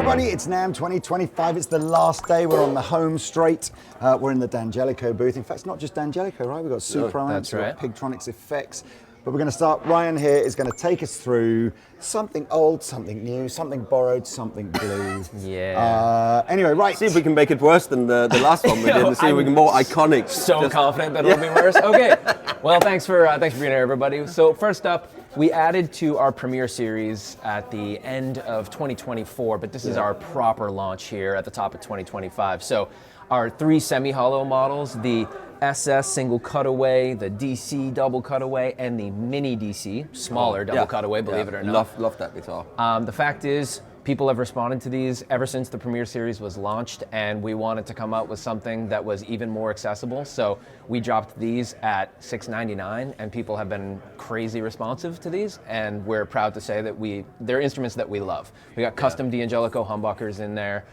everybody, it's NAMM 2025. It's the last day. We're on the home straight. We're in the Dangelico booth. In fact, it's not just Dangelico, right? We've got Super Amps, we've got Pigtronics effects. But we're going to start. Ryan here is going to take us through something old, something new, something borrowed, something blue. Yeah. Anyway, right. See if we can make it worse than the last one we did, and see if we can more iconic. So confident that it'll be worse. Okay. Well, thanks for being here, everybody. So first up, we added to our Premiere series at the end of 2024, but this is our proper launch here at the top of 2025. So our 3 semi-hollow models, the SS single cutaway, the DC double cutaway, and the mini DC, smaller double cutaway, believe it or not. Love that guitar. The fact is, people have responded to these ever since the Premiere series was launched, and we wanted to come out with something that was even more accessible. So we dropped these at $699, and people have been crazy responsive to these, and we're proud to say that they're instruments that we love. We got custom Dangelico humbuckers in there.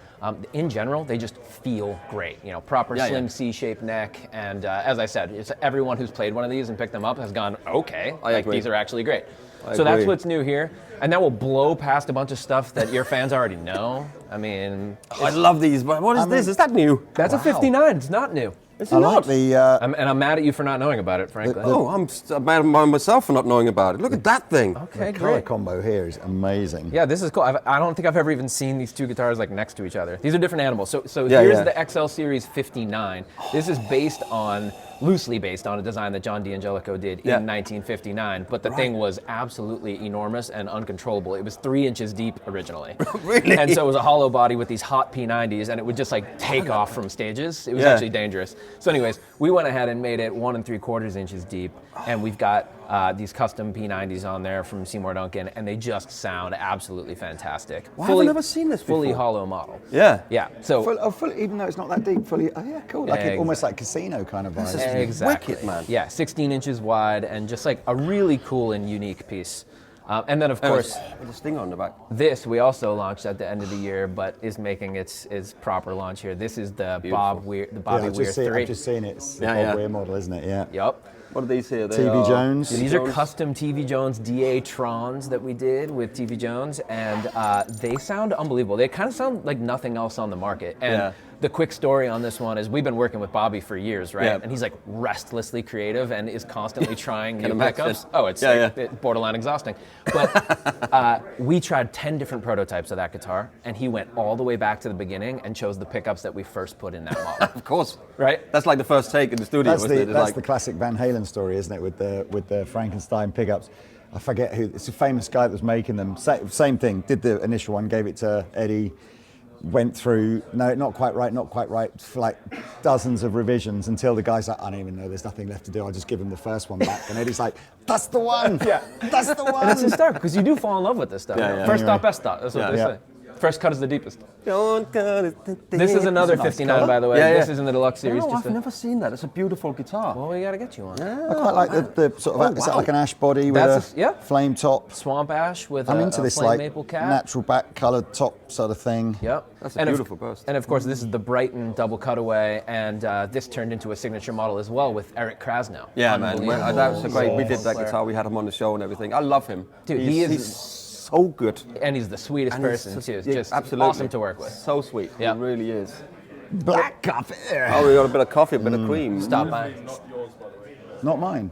In general, they just feel great. You know, proper slim C-shaped neck, and as I said, it's everyone who's played one of these and picked them up has gone, okay, these are actually great. So that's what's new here. And that will blow past a bunch of stuff that your fans already know. I mean... I love these, but what is this? Is that new? That's a 59, it's not new. Is it not? I'm mad at you for not knowing about it, frankly. I'm mad at myself for not knowing about it. Look at that thing. Okay, the color great. combo here is amazing. Yeah, this is cool. I don't think I've ever even seen these two guitars like next to each other. These are different animals. So here's the XL Series 59. This is loosely based on a design that John Dangelico did in 1959, but the thing was absolutely enormous and uncontrollable. It was 3 inches deep originally. Really? And so it was a hollow body with these hot P90s, and it would just like take off from stages. It was actually dangerous. So anyways, we went ahead and made it 1 3/4 inches deep, and we've got these custom P90s on there from Seymour Duncan, and they just sound absolutely fantastic. Why have I never seen this before? Fully hollow model. Yeah. Yeah. So fully, even though it's not that deep, fully. Oh yeah, cool. Like almost like casino kind of vibe. Exactly. Wicked, man. Yeah, 16 inches wide, and just like a really cool and unique piece. And then, of course, with a stinger on the back. This we also launched at the end of the year, but is making its proper launch here. This is the Bobby Weir 3. I've just seen it. It's the Bob Weir model, isn't it? Yeah. Yep. What are these here? TV Jones. These are custom TV Jones DA Trons that we did with TV Jones, and they sound unbelievable. They kind of sound like nothing else on the market. And the quick story on this one is we've been working with Bobby for years, right? Yeah. And he's like restlessly creative and is constantly trying new pickups. Oh, it's borderline exhausting. But we tried 10 different prototypes of that guitar, and he went all the way back to the beginning and chose the pickups that we first put in that model. Of course. Right? That's like the first take in the studio, That's the classic Van Halen story, isn't it, with the Frankenstein pickups. I forget who, it's a famous guy that was making them. Same thing, did the initial one, gave it to Eddie, went through, no, not quite right, for like dozens of revisions until the guy's like, I don't even know, there's nothing left to do, I'll just give him the first one back. And Eddie's like, that's the one! That's the one! And it's hysterical, because you do fall in love with this stuff. First stop, best stop, that's what they say. First cut is the deepest. This is another 59, by the way. This is in the deluxe series. No, I've never seen that. It's a beautiful guitar. Well, we got to get you one. I quite like the sort of, is that like an ash body with a flame top? Swamp ash with I'm into a this flame like maple cap. Natural back coloured top sort of thing. Yep. That's a beautiful burst. And of course, this is the Brighton double cutaway, and this turned into a signature model as well with Eric Krasnow. Yeah, man. That was great. We did that guitar. We had him on the show and everything. I love him. Dude, he's so good. And he's the sweetest person too. It's just absolutely awesome to work with. So sweet. He really is. Black coffee. Oh, we got a bit of coffee, a bit of cream. Stop by. Not mine.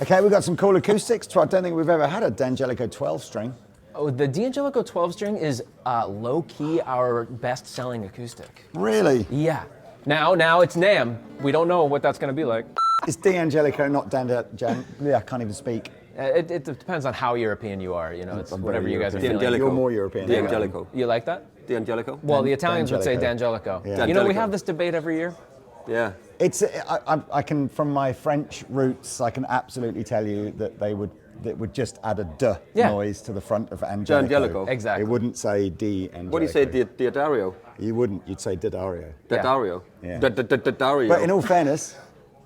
Okay, we've got some cool acoustics. I don't think we've ever had a Dangelico 12 string. Oh, the Dangelico 12 string is low-key our best-selling acoustic. Really? Yeah. Now it's NAMM. We don't know what that's going to be like. It's Dangelico, not I can't even speak. It depends on how European you are, you know, it's whatever you guys are feeling. You're more European. Dangelico. You like that? Dangelico? Well, the Italians would say Dangelico. Yeah. You know, we have this debate every year. Yeah. It's I can, from my French roots, I can absolutely tell you that they would just add a D noise to the front of Angelico. Exactly. It wouldn't say D Angelico. What do you say, Diodario? You wouldn't. You'd say Didario. Didario. Yeah. Didario. But in all fairness,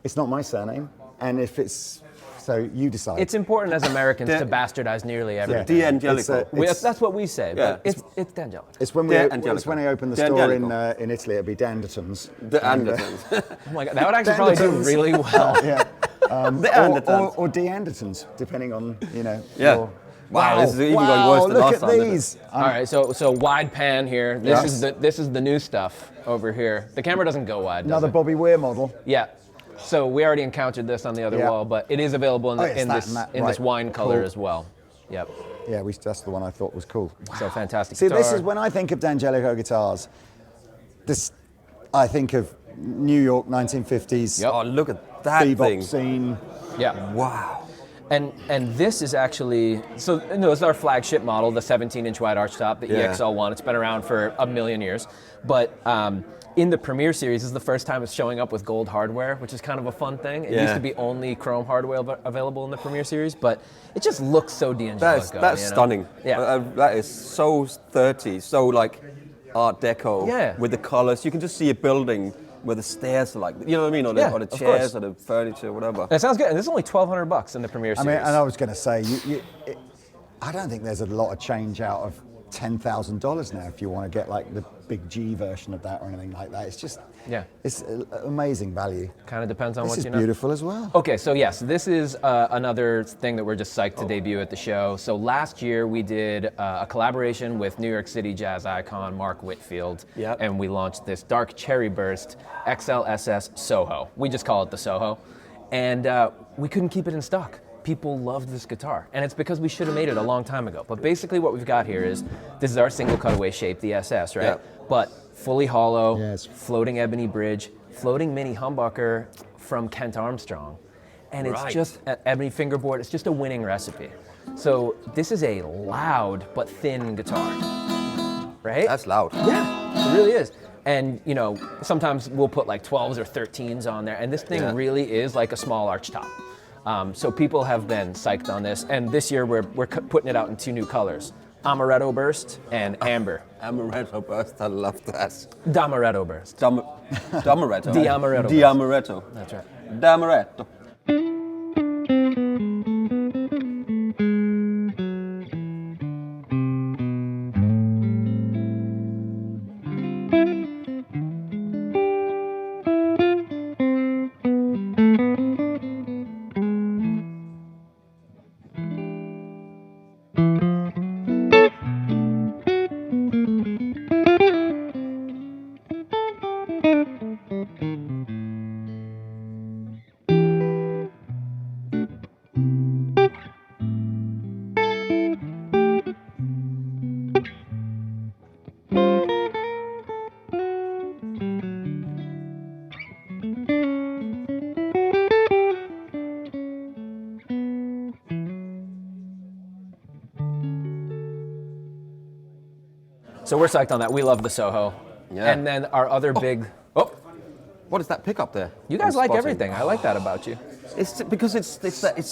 it's not my surname, and if it's so, you decide. It's important as Americans to bastardize nearly everything. Dangelico. That's what we say, but it's Dangelico. It's when I open the store in Italy, it'd be Andertons. The Andertons. Oh my God, that would actually probably do really well. Yeah. The Andertons. Or De Andertons, depending on, you know, Wow, this is even going worse than look last at time, isn't it? these. All right, so wide pan here. This Yes. is the new stuff over here. The camera doesn't go wide. Does Another it? Bobby Weir model. Yeah. So we already encountered this on the other Yeah. wall, but it is available in, Oh, it's in that this and that, in this right. wine color Cool. as well. Yep. Yeah, that's the one I thought was cool. So fantastic. See, this guitar. is when I think of Dangelico guitars. This, I think of New York 1950s Yep. Oh, look at that bebop thing. scene. Yeah. Wow. And this is actually, so no, it's our flagship model, the 17-inch wide archtop, the Yeah. EXL1. It's been around for a million years. But in the Premier Series, this is the first time it's showing up with gold hardware, which is kind of a fun thing. It used to be only chrome hardware available in the Premier Series, but it just looks so D'Angelico. That's you know? stunning. Yeah. That is so 30s, so like Art Deco. Yeah. With the colors, you can just see a building where the stairs are like, you know what I mean, or the, Yeah, or the of course. chairs, or the furniture, whatever. That sounds good. And this is only $1,200 in the Premier I Series. mean, and I was going to say, I don't think there's a lot of change out of $10,000 now if you want to get like the big G version of that or anything like that. It's just, it's amazing value. Kind of depends on This what is you know. beautiful as well. Okay, so yes, this is another thing that we're just psyched to debut at the show. So last year we did a collaboration with New York City jazz icon Mark Whitfield, and we launched this Dark Cherry Burst XLSS Soho. We just call it the Soho, and we couldn't keep it in stock. People loved this guitar, and it's because we should have made it a long time ago. But basically what we've got here is, this is our single cutaway shape, the SS, right? Yeah. But fully hollow, Yes. floating ebony bridge, floating mini humbucker from Kent Armstrong. And it's Right. just an ebony fingerboard, it's just a winning recipe. So this is a loud but thin guitar, right? That's loud. Yeah, it really is. And you know, sometimes we'll put like 12s or 13s on there, and this thing really is like a small archtop. So people have been psyched on this, and this year we're putting it out in 2 new colors, Amaretto Burst and Amber. Amaretto burst, I love that. D'Amaretto Burst. D'Amaretto. D'Amaretto. D'Amaretto. That's right. D'Amaretto. So we're psyched on that. We love the Soho. Yeah. And then our other big. Oh, What is that pickup there? you guys I'm like spotting. everything. I like that about you. It's because it's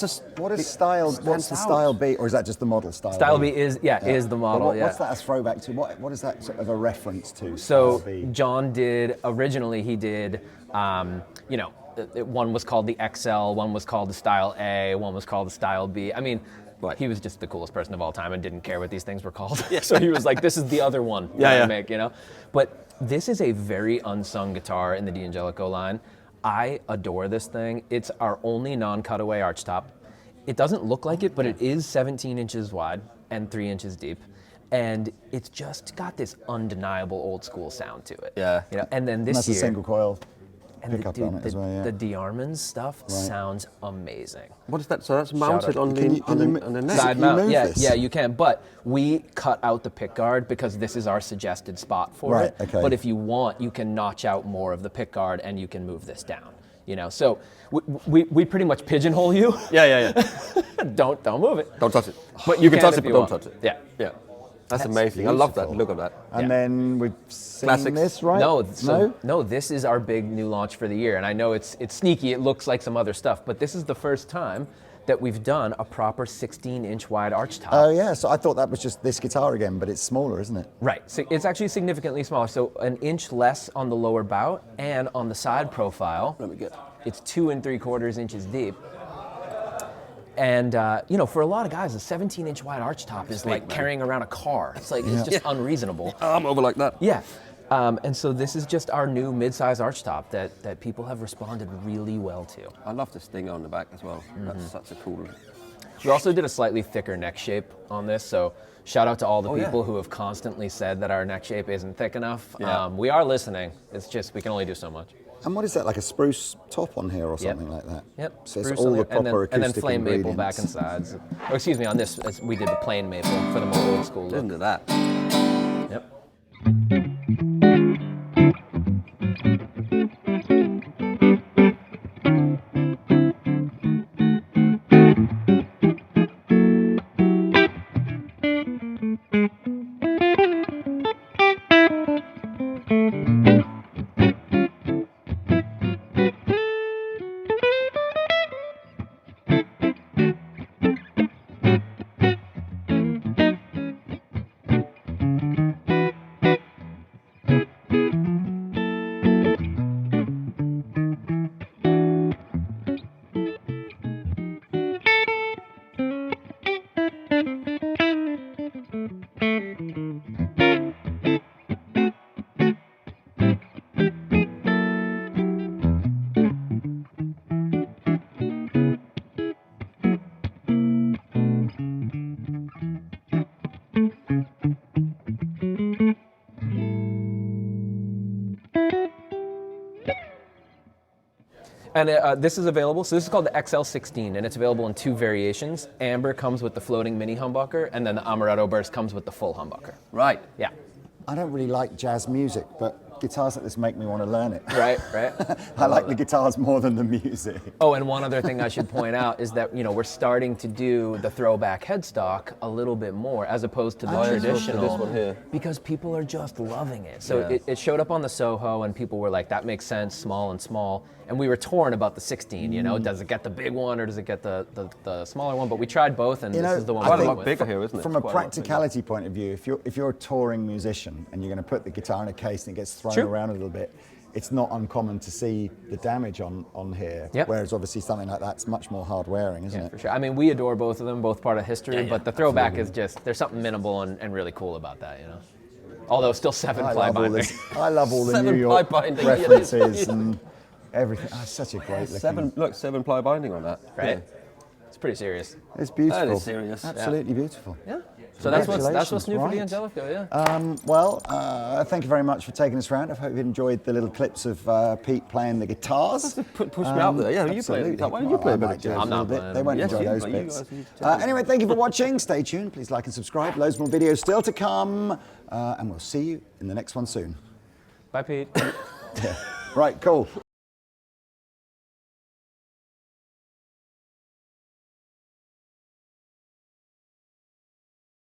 just. What is style? What's the out. style B, or is that just the model style? Style B is is the But model. what's that a throwback to? What is that sort of a reference to? So Style B? John did originally. He did. You know, one was called the XL, one was called the Style A, one was called the Style B. I mean. Right. He was just the coolest person of all time and didn't care what these things were called. So he was like, this is the other one that I make, you know? But this is a very unsung guitar in the D'Angelico line. I adore this thing. It's our only non-cutaway archtop. It doesn't look like it, but it is 17 inches wide and 3 inches deep. And it's just got this undeniable old school sound to it. Yeah. You know? And then And this that's a year, single coil and pickup on it as well. Yeah. the D'Armans stuff sounds amazing. What is that? So that's mounted out. on Can the you- on can the you- on the neck. Side- Side you mount, move yeah, this? yeah, you can. But we cut out the pickguard because this is our suggested spot for Right, it. okay. But if you want, you can notch out more of the pickguard and you can move this down. You know, so we pretty much pigeonhole you. Yeah. don't move it. Don't touch it. But you can touch if it, but you don't want. touch it. Yeah. Yeah. That's amazing. I love that. Look at that. And then we've seen Classics. this, right? No, this is our big new launch for the year. And I know it's sneaky, it looks like some other stuff, but this is the first time that we've done a proper 16-inch wide archtop. Oh yeah. So I thought that was just this guitar again, but it's smaller, isn't it? Right, so it's actually significantly smaller. So an inch less on the lower bout and on the side profile. Let me get. It's 2 3/4 inches deep. And you know, for a lot of guys, a 17-inch wide archtop is like carrying around a car. It's like it's just unreasonable. Arm over like that. Yeah. And so this is just our new mid-size archtop that people have responded really well to. I love this thing on the back as well. That's such a cool. We also did a slightly thicker neck shape on this, so shout out to all the people who have constantly said that our neck shape isn't thick enough. Yeah. We are listening. It's just we can only do so much. And what is that, like a spruce top on here or something like that? Yep. So it's Spruce all on the there, proper acoustic and then flame maple ingredients. back and sides. Or excuse me, on this we did the plain maple for the more old school look. Listen to that. Yep. And this is available, so this is called the XL16, and it's available in 2 variations. Amber comes with the floating mini humbucker, and then the Amaretto Burst comes with the full humbucker. Right. Yeah. I don't really like jazz music, but guitars like this make me want to learn it. Right, right. I like the guitars more than the music. Oh, and one other thing I should point out is that, we're starting to do the throwback headstock a little bit more as opposed to the traditional. This one here. Because people are just loving it. So it showed up on the Soho and people were like, that makes sense, small and small. And we were torn about the 16, does it get the big one or does it get the smaller one? But we tried both and this is the one I we think went with. bigger here, isn't it? From a Quite a lot practicality point of view, if you're a touring musician and you're going to put the guitar in a case and it gets thrown around a little bit, it's not uncommon to see the damage on here. Yep. Whereas obviously something like that's much more hard wearing, isn't it? For sure. I mean, we adore both of them, both part of history, but the throwback is just, there's something minimal and really cool about that, Although still 7-ply binding. I love all the 7-ply New York binding, references and everything. Oh, it's such a great looking. 7-ply binding on that. Right? It's pretty serious. It's beautiful. That is serious. Absolutely beautiful. Yeah. So that's what's new for the Right. Dangelico, yeah. Well, thank you very much for taking us around. I hope you enjoyed the little clips of Pete playing the guitars. Push me out there. Yeah, you play the guitar. Why don't you play a bit of jazz? I'm not bit. playing. They won't Yes, enjoy you, those but you bits. guys need to Anyway, thank you for watching. Stay tuned. Please like and subscribe. Loads more videos still to come. And we'll see you in the next one soon. Bye, Pete. Yeah. Right, cool.